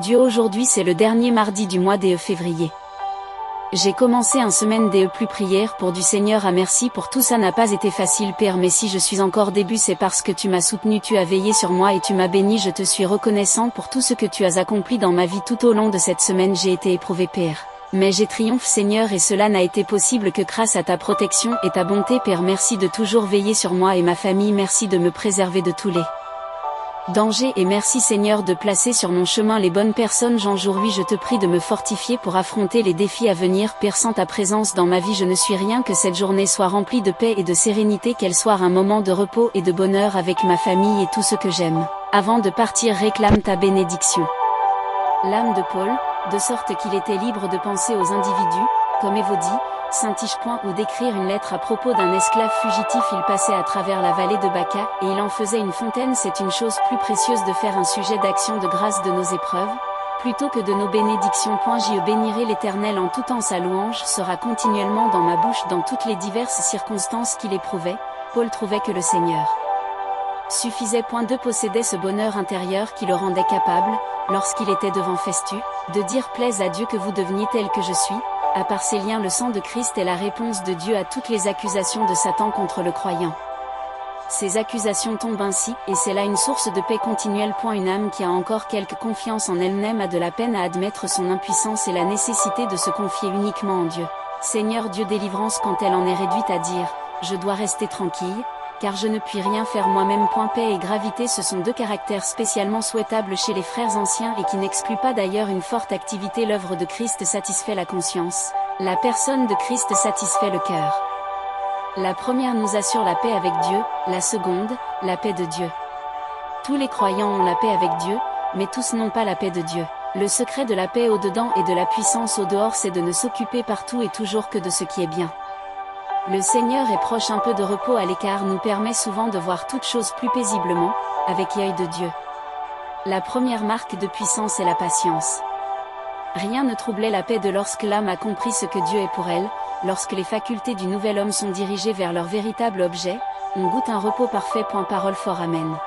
Dieu, aujourd'hui c'est le dernier mardi du mois de février. J'ai commencé un semaine de plus prière pour du Seigneur à merci pour tout ça n'a pas été facile Père mais si je suis encore début c'est parce que tu m'as soutenu tu as veillé sur moi et tu m'as béni je te suis reconnaissant pour tout ce que tu as accompli dans ma vie tout au long de cette semaine j'ai été éprouvé Père. Mais j'ai triomphe Seigneur et cela n'a été possible que grâce à ta protection et ta bonté Père merci de toujours veiller sur moi et ma famille merci de me préserver de tous les danger et merci Seigneur de placer sur mon chemin les bonnes personnes aujourd'hui je te prie de me fortifier pour affronter les défis à venir Père sans ta présence dans ma vie je ne suis rien que cette journée soit remplie de paix et de sérénité qu'elle soit un moment de repos et de bonheur avec ma famille et tout ce que j'aime. Avant de partir réclame ta bénédiction. L'âme de Paul, de sorte qu'il était libre de penser aux individus, comme Évodie, Saint-Tige. Ou d'écrire une lettre à propos d'un esclave fugitif il passait à travers la vallée de Baca, et il en faisait une fontaine c'est une chose plus précieuse de faire un sujet d'action de grâce de nos épreuves, plutôt que de nos bénédictions. Je bénirai l'Éternel en tout temps sa louange sera continuellement dans ma bouche dans toutes les diverses circonstances qu'il éprouvait, Paul trouvait que le Seigneur suffisait. De posséder ce bonheur intérieur qui le rendait capable, lorsqu'il était devant Festus, de dire plaise à Dieu que vous deveniez tel que je suis. À part ces liens le sang de Christ est la réponse de Dieu à toutes les accusations de Satan contre le croyant. Ces accusations tombent ainsi, et c'est là une source de paix continuelle. Une âme qui a encore quelque confiance en elle-même a de la peine à admettre son impuissance et la nécessité de se confier uniquement en Dieu. Seigneur Dieu délivrance quand elle en est réduite à dire « Je dois rester tranquille ». Car je ne puis rien faire moi-même. Paix et gravité ce sont deux caractères spécialement souhaitables chez les frères anciens et qui n'excluent pas d'ailleurs une forte activité. L'œuvre de Christ satisfait la conscience. La personne de Christ satisfait le cœur. La première nous assure la paix avec Dieu, la seconde, la paix de Dieu. Tous les croyants ont la paix avec Dieu, mais tous n'ont pas la paix de Dieu. Le secret de la paix au-dedans et de la puissance au-dehors c'est de ne s'occuper partout et toujours que de ce qui est bien. Le Seigneur est proche. Un peu de repos à l'écart nous permet souvent de voir toutes choses plus paisiblement, avec l'œil de Dieu. La première marque de puissance est la patience. Rien ne troublait la paix de lorsque l'âme a compris ce que Dieu est pour elle, lorsque les facultés du nouvel homme sont dirigées vers leur véritable objet, on goûte un repos parfait. Parole fort Amen.